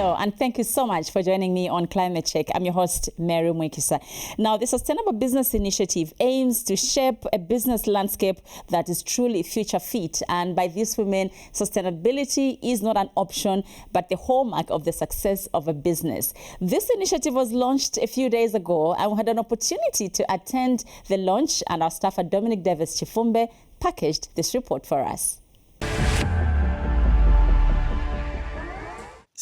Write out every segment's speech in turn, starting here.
Hello, and thank you so much for joining me on Climate Check. I'm your host, Mary Mwiikisa. Now, the Sustainable Business Initiative aims to shape a business landscape that is truly future fit. And by this we mean sustainability is not an option, but the hallmark of the success of a business. This initiative was launched a few days ago, and we had an opportunity to attend the launch, and our staffer Dominic Davis Chifumbe packaged this report for us.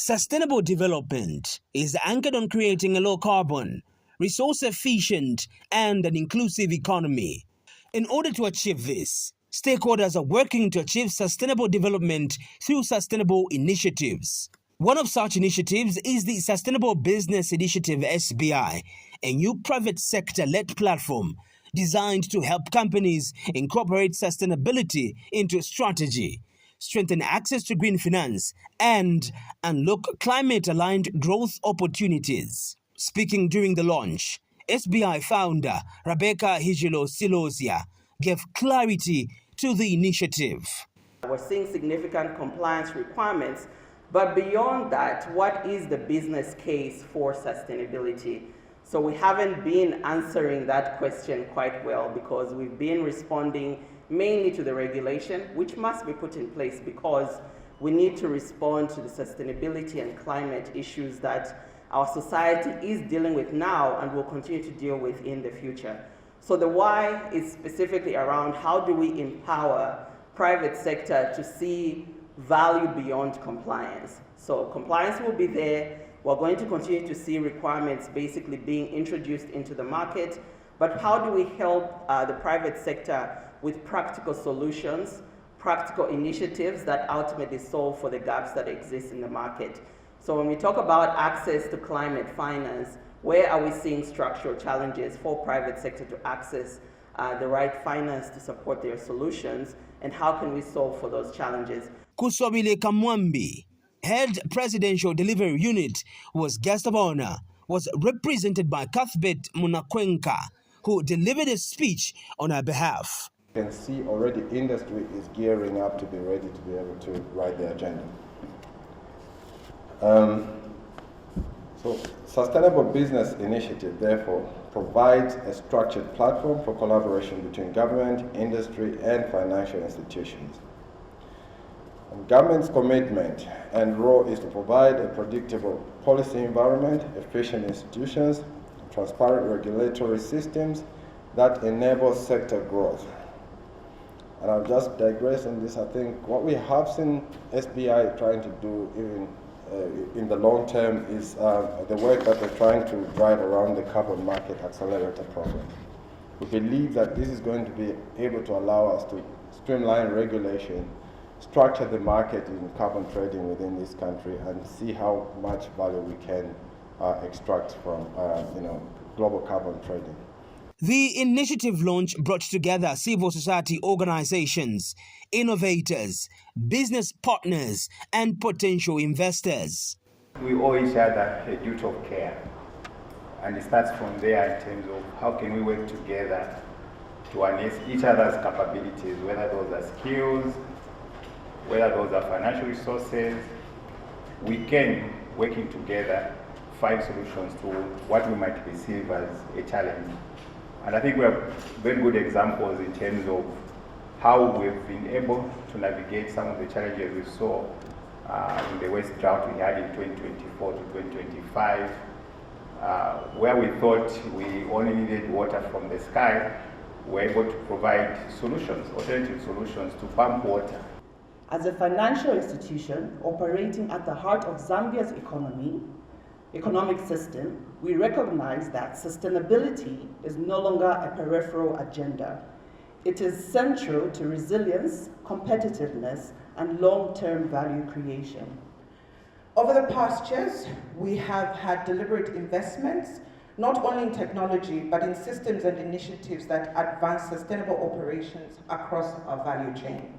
Sustainable development is anchored on creating a low-carbon, resource-efficient, and an inclusive economy. In order to achieve this, stakeholders are working to achieve sustainable development through sustainable initiatives. One of such initiatives is the Sustainable Business Initiative SBI, a new private sector-led platform designed to help companies incorporate sustainability into strategy, strengthen access to green finance, and unlock climate-aligned growth opportunities. Speaking during the launch, SBI founder Rebecca Hijilo Silosia gave clarity to the initiative. We're seeing significant compliance requirements, but beyond that, what is the business case for sustainability? So we haven't been answering that question quite well because we've been responding mainly to the regulation, which must be put in place because we need to respond to the sustainability and climate issues that our society is dealing with now and will continue to deal with in the future. So the why is specifically around how do we empower private sector to see value beyond compliance. So compliance will be there. We're going to continue to see requirements basically being introduced into the market, but how do we help the private sector with practical solutions, practical initiatives that ultimately solve for the gaps that exist in the market? So when we talk about access to climate finance, where are we seeing structural challenges for private sector to access the right finance to support their solutions, and how can we solve for those challenges? Kuswabile Kamwambi, Head Presidential Delivery Unit, was guest of honor, was represented by Cuthbert Munakwenka, who delivered a speech on her behalf. You can see already industry is gearing up to be ready to be able to write the agenda. So Sustainable Business Initiative therefore provides a structured platform for collaboration between government, industry and financial institutions. And government's commitment and role is to provide a predictable policy environment, efficient institutions, transparent regulatory systems that enable sector growth. And I'll just digress on this. I think what we have seen SBI trying to do even in the long term is the work that they're trying to drive around the carbon market accelerator program. We believe that this is going to be able to allow us to streamline regulation, structure the market in carbon trading within this country, and see how much value we can extract from global carbon trading. The initiative launch brought together civil society organizations, innovators, business partners, and potential investors. We owe each other a duty of care, and it starts from there in terms of how can we work together to harness each other's capabilities, whether those are skills, whether those are financial resources. We can, working together, find solutions to what we might perceive as a challenge. And I think we have very good examples in terms of how we've been able to navigate some of the challenges we saw in the West drought we had in 2024 to 2025, where we thought we only needed water from the sky. We're able to provide solutions, alternative solutions to pump water. As a financial institution operating at the heart of Zambia's economic system, we recognize that sustainability is no longer a peripheral agenda. It is central to resilience, competitiveness, and long-term value creation. Over the past years, we have had deliberate investments, not only in technology, but in systems and initiatives that advance sustainable operations across our value chain.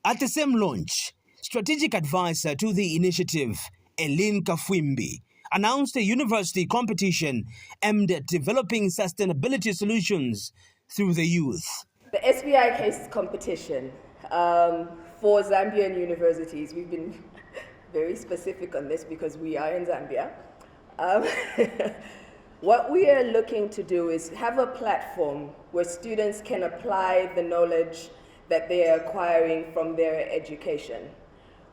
At the same launch, strategic advisor to the initiative, Elin Kafwimbi, announced a university competition aimed at developing sustainability solutions through the youth. The SBI case competition for Zambian universities, we've been very specific on this because we are in Zambia. What we are looking to do is have a platform where students can apply the knowledge that they are acquiring from their education.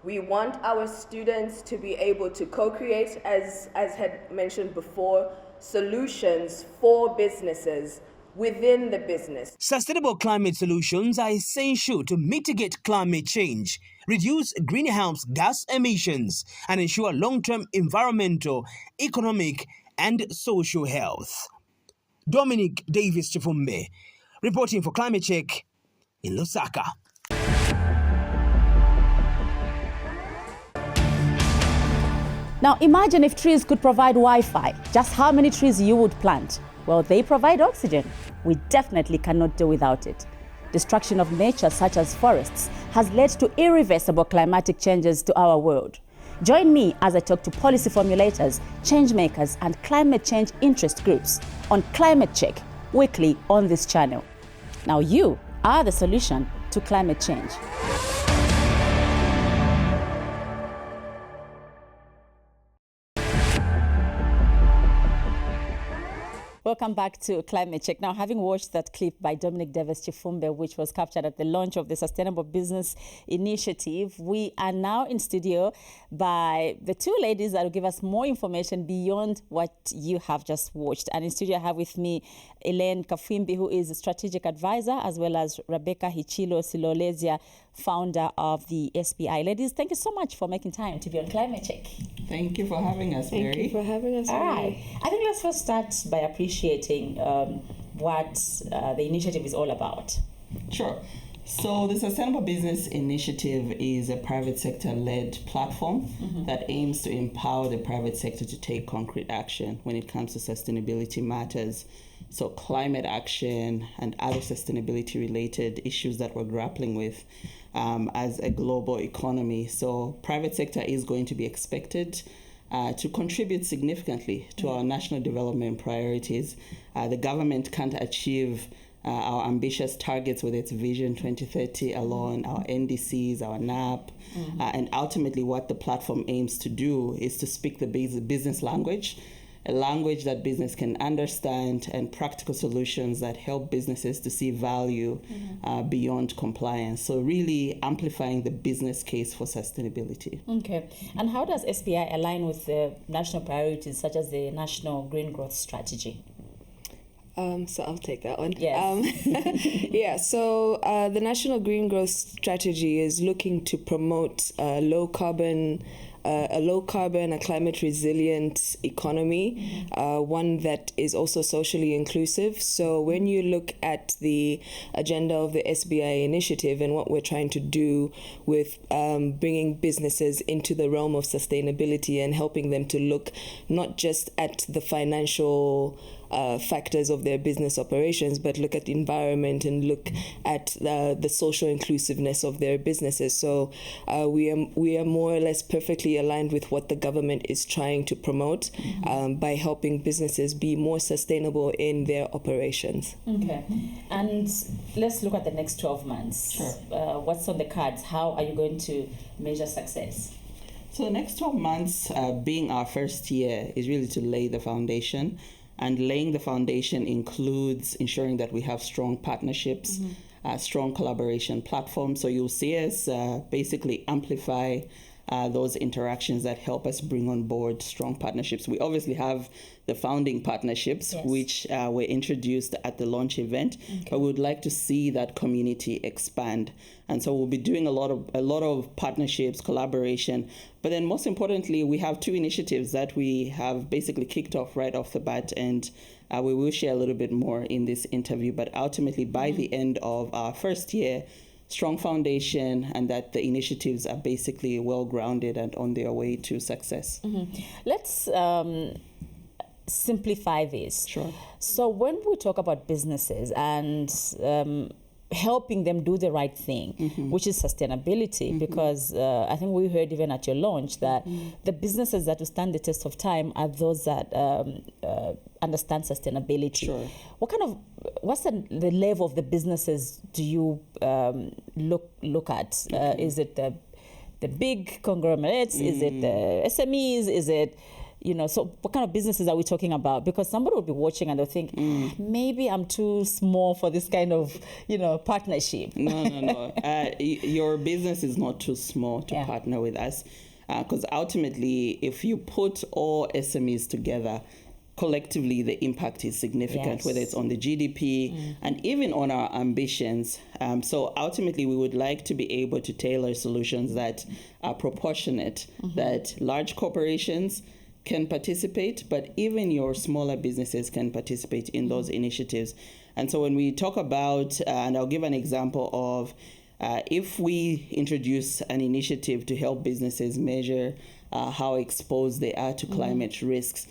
We want our students to be able to co-create, as had mentioned before, solutions for businesses within the business. Sustainable climate solutions are essential to mitigate climate change, reduce greenhouse gas emissions, and ensure long-term environmental, economic, and social health. Dominic Davis Chifumbe, reporting for Climate Check in Lusaka. Now imagine if trees could provide Wi-Fi, just how many trees you would plant? Well, they provide oxygen. We definitely cannot do without it. Destruction of nature, such as forests, has led to irreversible climatic changes to our world. Join me as I talk to policy formulators, change makers, and climate change interest groups on Climate Check, weekly on this channel. Now you are the solution to climate change. Welcome back to Climate Check. Now, having watched that clip by Dominic Davis Chifumbe, which was captured at the launch of the Sustainable Business Initiative, we are now in studio by the two ladies that will give us more information beyond what you have just watched. And in studio, I have with me Elaine Kafwimbi, who is a strategic advisor, as well as Rebecca Hichilo Silolezia, founder of the SBI. Ladies, thank you so much for making time to be on Climate Check. Thank you for having us, Mary. Thank you for having us, All Mary. right. I think let's first start by appreciating what the initiative is all about. Sure. So the Sustainable Business Initiative is a private sector-led platform that aims to empower the private sector to take concrete action when it comes to sustainability matters. So climate action and other sustainability-related issues that we're grappling with as a global economy. So private sector is going to be expected to contribute significantly to our national development priorities. The government can't achieve our ambitious targets with its Vision 2030 alone, our NDCs, our NAP, and ultimately what the platform aims to do is to speak the business language, a language that business can understand, and practical solutions that help businesses to see value beyond compliance. So really amplifying the business case for sustainability. Okay. And how does SBI align with the national priorities, such as the National Green Growth Strategy? So I'll take that one. Yes. So the National Green Growth Strategy is looking to promote a low carbon, a climate resilient economy, one that is also socially inclusive. So when you look at the agenda of the SBI initiative and what we're trying to do with bringing businesses into the realm of sustainability and helping them to look not just at the financial factors of their business operations, but look at the environment and look at the social inclusiveness of their businesses. So we are more or less perfectly aligned with what the government is trying to promote by helping businesses be more sustainable in their operations. Okay. And let's look at the next 12 months. Sure. What's on the cards? How are you going to measure success? So the next 12 months, being our first year, is really to lay the foundation. And laying the foundation includes ensuring that we have strong partnerships, strong collaboration platforms. So you'll see us basically amplify those interactions that help us bring on board strong partnerships. We obviously have the founding partnerships, which were introduced at the launch event, but we would like to see that community expand. And so we'll be doing a lot of partnerships, collaboration. But then most importantly, we have two initiatives that we have basically kicked off right off the bat, and we will share a little bit more in this interview. But ultimately, by the end of our first year, strong foundation, and that the initiatives are basically well-grounded and on their way to success. Let's simplify this. Sure. So when we talk about businesses and helping them do the right thing, which is sustainability, because I think we heard even at your launch that the businesses that will stand the test of time are those that understand sustainability. Sure. What's the level of the businesses do you look at? Is it the the big conglomerates? Is it the SMEs? Is it, so what kind of businesses are we talking about? Because somebody will be watching and they'll think, maybe I'm too small for this kind of, partnership. No. Your business is not too small to partner with us. Because ultimately, if you put all SMEs together, collectively, the impact is significant, whether it's on the GDP and even on our ambitions. So ultimately, we would like to be able to tailor solutions that are proportionate, that large corporations can participate, but even your smaller businesses can participate in those initiatives. And so when we talk about, and I'll give an example of, if we introduce an initiative to help businesses measure how exposed they are to climate risks,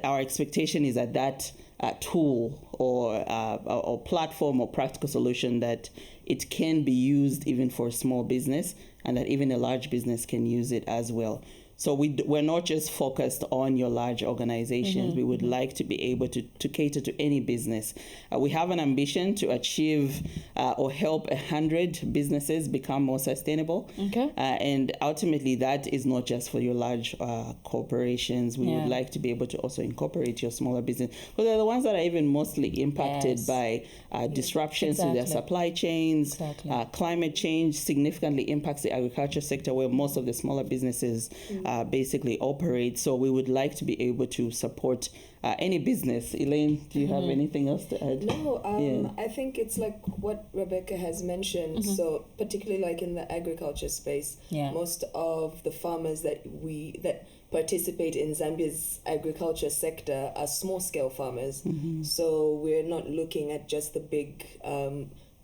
our expectation is that tool or platform or practical solution, that it can be used even for a small business, and that even a large business can use it as well. So we're not just focused on your large organizations. We would like to be able to cater to any business. We have an ambition to achieve or help 100 businesses become more sustainable. Okay. And ultimately, that is not just for your large corporations. We would like to be able to also incorporate your smaller business, because they're the ones that are even mostly impacted by disruptions to their supply chains. Climate change significantly impacts the agriculture sector, where most of the smaller businesses basically operate. So we would like to be able to support any business. Elaine, do you have anything else to add? No, I think it's like what Rebecca has mentioned. So particularly like in the agriculture space, most of the farmers that participate in Zambia's agriculture sector are small-scale farmers. So we're not looking at just the big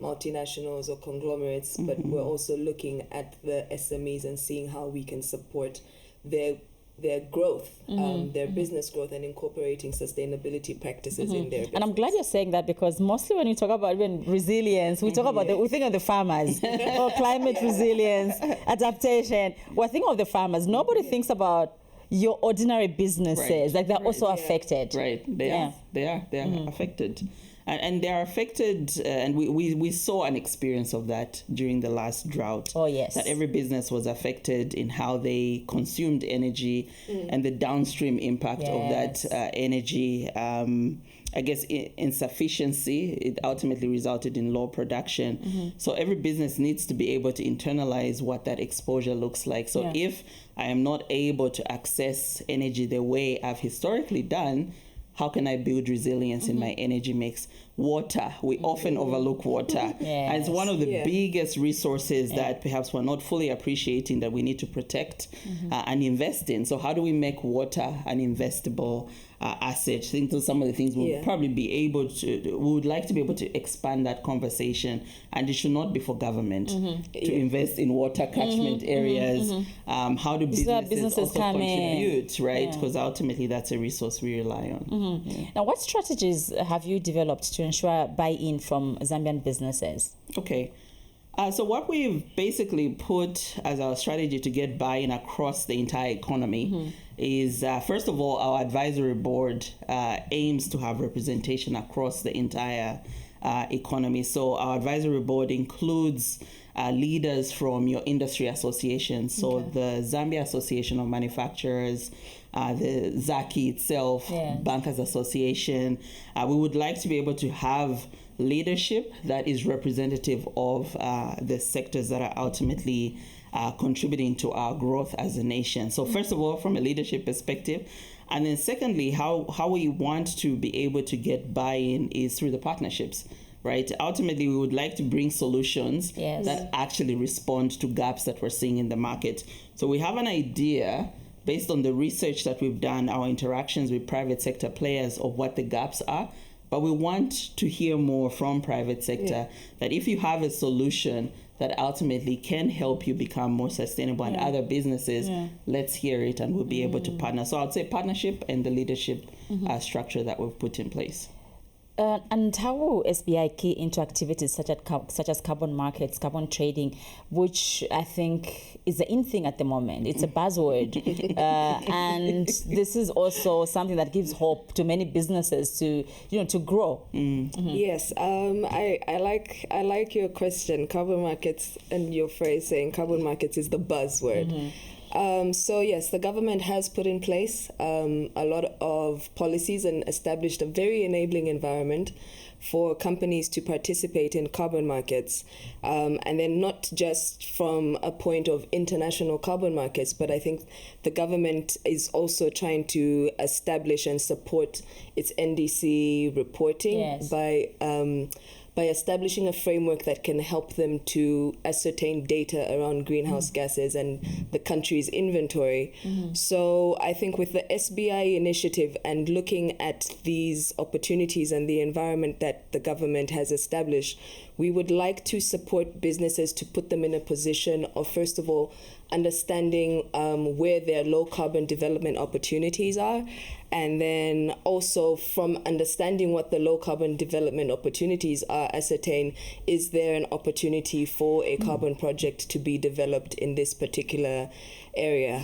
multinationals or conglomerates, but we're also looking at the SMEs and seeing how we can support their growth, their business growth, and incorporating sustainability practices in their business. And I'm glad you're saying that, because mostly when we talk about even resilience, we talk about we think of the farmers, or climate resilience, adaptation. We're thinking of the farmers. Nobody thinks about your ordinary businesses, like they're also affected. Right, they are affected. And they are affected, and we saw an experience of that during the last drought. Oh, yes. That every business was affected in how they consumed energy, and the downstream impact of that energy. I guess insufficiency, it ultimately resulted in low production. So every business needs to be able to internalize what that exposure looks like. So if I am not able to access energy the way I've historically done, how can I build resilience in my energy mix? Water, we often overlook water. And it's one of the biggest resources that perhaps we're not fully appreciating, that we need to protect and invest in. So how do we make water an investable asset? I think those are some of the things we'll probably be able to, we would like to be able to expand that conversation. And it should not be for government to invest in water catchment areas. How do businesses also contribute, right? Because ultimately that's a resource we rely on. Now, what strategies have you developed to ensure buy-in from Zambian businesses? Okay. So what we've basically put as our strategy to get buy-in across the entire economy is, first of all, our advisory board aims to have representation across the entire economy. So our advisory board includes leaders from your industry associations. So the Zambia Association of Manufacturers, the ZACI itself, Bankers Association. We would like to be able to have leadership that is representative of the sectors that are ultimately contributing to our growth as a nation. So first of all, from a leadership perspective, and then secondly, how we want to be able to get buy-in is through the partnerships. Right. Ultimately, we would like to bring solutions that actually respond to gaps that we're seeing in the market. So we have an idea based on the research that we've done, our interactions with private sector players, of what the gaps are. But we want to hear more from private sector that if you have a solution that ultimately can help you become more sustainable and other businesses, let's hear it, and we'll be able to partner. So I'd say partnership and the leadership structure that we've put in place. And how will SBI key into activities such as carbon markets, carbon trading, which I think is the in thing at the moment? It's a buzzword, and this is also something that gives hope to many businesses to grow. Yes, I like your question. Carbon markets, and your phrase saying carbon markets is the buzzword. So yes, the government has put in place a lot of policies and established a very enabling environment for companies to participate in carbon markets. And then not just from a point of international carbon markets, but I think the government is also trying to establish and support its NDC reporting by establishing a framework that can help them to ascertain data around greenhouse gases and the country's inventory. So I think with the SBI initiative and looking at these opportunities and the environment that the government has established, we would like to support businesses to put them in a position of, first of all, understanding where their low carbon development opportunities are, and then also from understanding what the low carbon development opportunities are, ascertain, is there an opportunity for a carbon project to be developed in this particular area?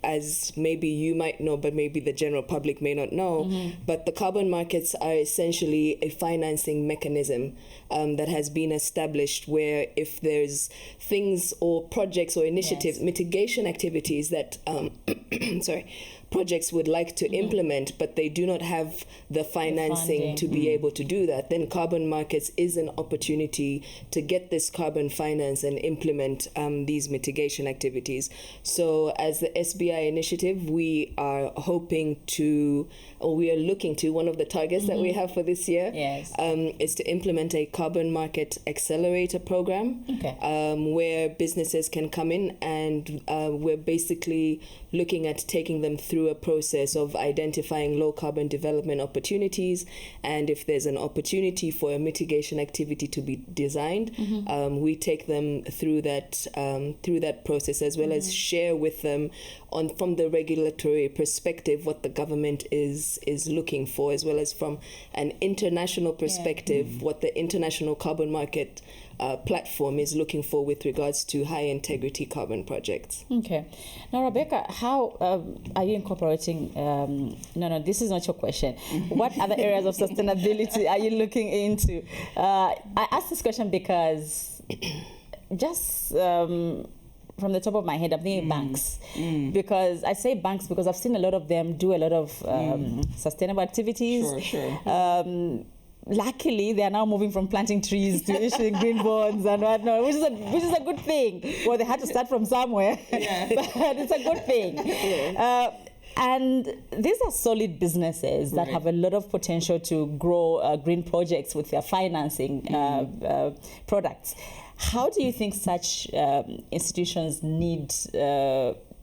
As maybe you might know, but maybe the general public may not know, but the carbon markets are essentially a financing mechanism that has been established where if there's things or projects or initiatives, mitigation activities that projects would like to implement, but they do not have the financing to be able to do that, then carbon markets is an opportunity to get this carbon finance and implement these mitigation activities. So as the SBI initiative, we are hoping to, or we are looking to, one of the targets that we have for this year is to implement a carbon market accelerator program where businesses can come in, and we're basically looking at taking them through a process of identifying low carbon development opportunities, and if there's an opportunity for a mitigation activity to be designed, we take them through that process, as well as share with them from the regulatory perspective what the government is looking for, as well as from an international perspective what the international carbon market platform is looking for with regards to high integrity carbon projects. Okay. Now, Rebecca, how are you incorporating, no, this is not your question. What other areas of sustainability are you looking into? I asked this question because just from the top of my head, I'm thinking banks. Because I say banks because I've seen a lot of them do a lot of sustainable activities. Sure. Luckily, they are now moving from planting trees to issuing green bonds and whatnot, which is a good thing. Well, they had to start from somewhere, but it's a good thing. And these are solid businesses that have a lot of potential to grow green projects with their financing products. How do you think such institutions need?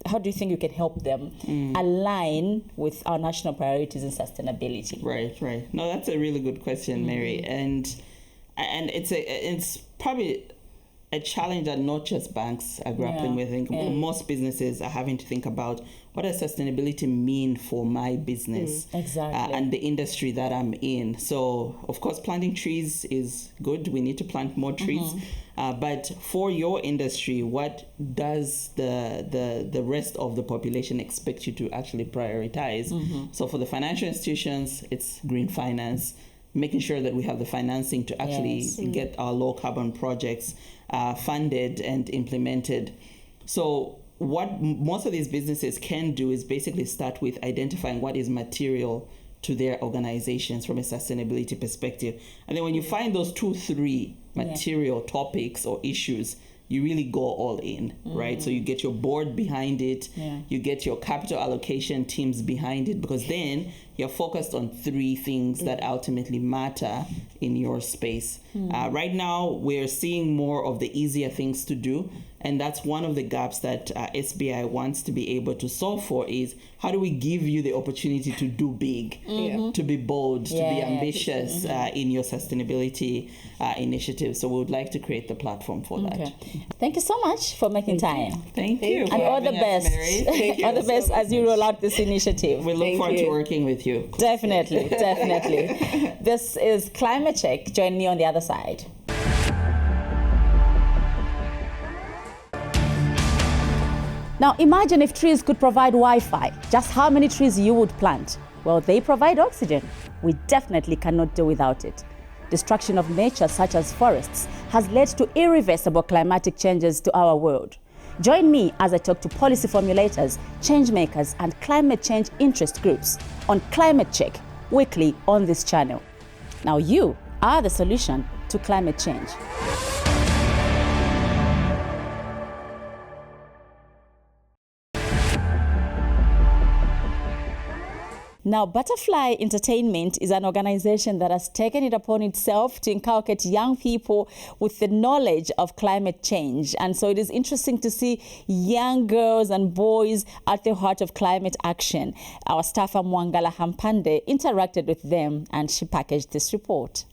How do you think you can help them align with our national priorities in sustainability? Right. No, that's a really good question, Mary, and it's probably a challenge that not just banks are grappling with. I think most businesses are having to think about, what does sustainability mean for my business and the industry that I'm in? So, of course, planting trees is good. We need to plant more trees. But for your industry, what does the rest of the population expect you to actually prioritize? So for the financial institutions, it's green finance, making sure that we have the financing to actually get our low carbon projects funded and implemented. So what most of these businesses can do is basically start with identifying what is material to their organizations from a sustainability perspective. And then when you find those 2-3 material topics or issues, you really go all in, right? So you get your board behind it, you get your capital allocation teams behind it, because then you're focused on 3 things that ultimately matter in your space. Right now, we're seeing more of the easier things to do, and that's one of the gaps that SBI wants to be able to solve for, is how do we give you the opportunity to do big, to be bold, to be ambitious in your sustainability initiatives. So we would like to create the platform for that. Thank you so much for making time. Thank you. And all the best. All the best as you roll out this initiative. We look forward to working with you. you. Definitely, definitely. This is Climate Check. Join me on the other side. Now imagine if trees could provide Wi-Fi. Just how many trees you would plant? Well, they provide oxygen. We definitely cannot do without it. Destruction of nature, such as forests, has led to irreversible climatic changes to our world. Join me as I talk to policy formulators, change makers, and climate change interest groups on Climate Check, weekly on this channel. Now you are the solution to climate change. Now, Butterfly Entertainment is an organization that has taken it upon itself to inculcate young people with the knowledge of climate change. And so it is interesting to see young girls and boys at the heart of climate action. Our staffer Mwangala Hampande interacted with them and she packaged this report.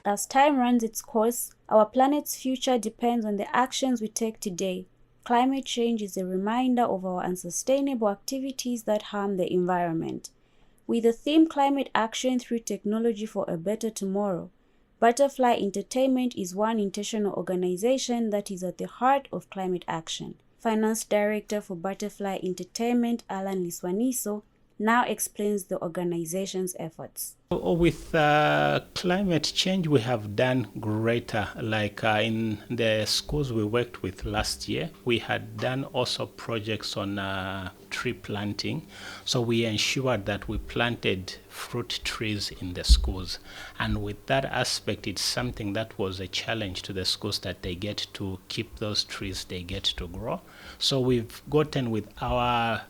As time runs its course, our planet's future depends on the actions we take today. Climate change is a reminder of our unsustainable activities that harm the environment. With the theme Climate Action Through Technology for a Better Tomorrow, Butterfly Entertainment is one intentional organization that is at the heart of climate action. Finance Director for Butterfly Entertainment, Alan Liswaniso, now explains the organization's efforts. With climate change, we have done greater. Like in the schools we worked with last year, we had done also projects on tree planting. So we ensured that we planted fruit trees in the schools. And with that aspect, it's something that was a challenge to the schools, that they get to keep those trees, they get to grow. So we've gotten with our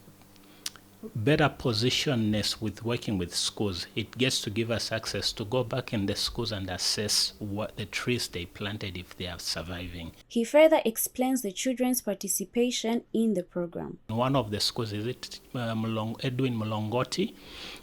better positionness with working with schools. It gets to give us access to go back in the schools and assess what the trees they planted, if they are surviving. He further explains the children's participation in the program. One of the schools is Edwin Mulongoti,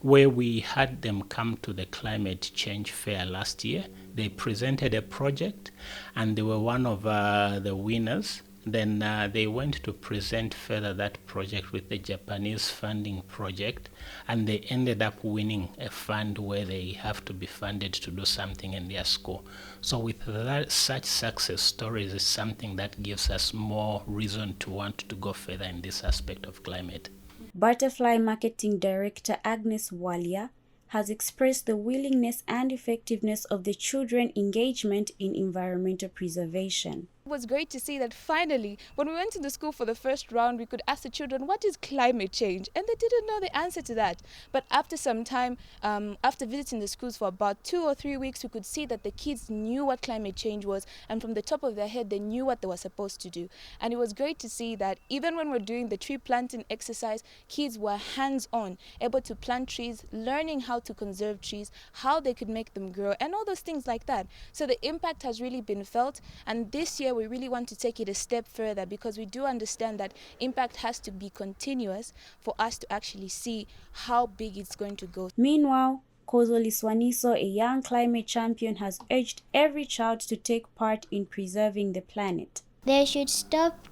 where we had them come to the climate change fair last year. They presented a project and they were one of the winners. Then they went to present further that project with the Japanese funding project, and they ended up winning a fund where they have to be funded to do something in their school. So with that, such success stories is something that gives us more reason to want to go further in this aspect of climate. Butterfly Marketing Director Agnes Walia has expressed the willingness and effectiveness of the children engagement in environmental preservation. It was great to see that finally, when we went to the school for the first round, we could ask the children, what is climate change? And they didn't know the answer to that. But after some time, after visiting the schools for about 2 or 3 weeks, we could see that the kids knew what climate change was, and from the top of their head, they knew what they were supposed to do. And it was great to see that even when we're doing the tree planting exercise, kids were hands-on, able to plant trees, learning how to conserve trees, how they could make them grow, and all those things like that. So the impact has really been felt, and this year we really want to take it a step further, because we do understand that impact has to be continuous for us to actually see how big it's going to go. Meanwhile, Kozo Liswaniso, a young climate champion, has urged every child to take part in preserving the planet. They should stop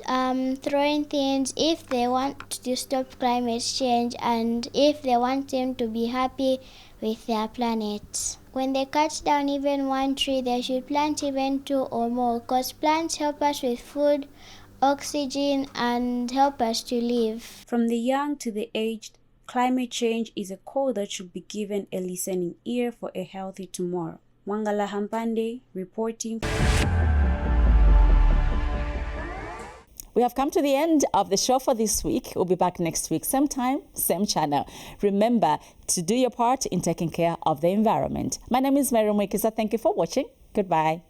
throwing things if they want to stop climate change, and if they want them to be happy with their planet. When they cut down even one tree, they should plant even 2 or more, because plants help us with food, oxygen, and help us to live. From the young to the aged, climate change is a call that should be given a listening ear for a healthy tomorrow. Mwangala Hampande reporting. We have come to the end of the show for this week. We'll be back next week, same time, same channel. Remember to do your part in taking care of the environment. My name is Mary Mwiikisa. Thank you for watching. Goodbye.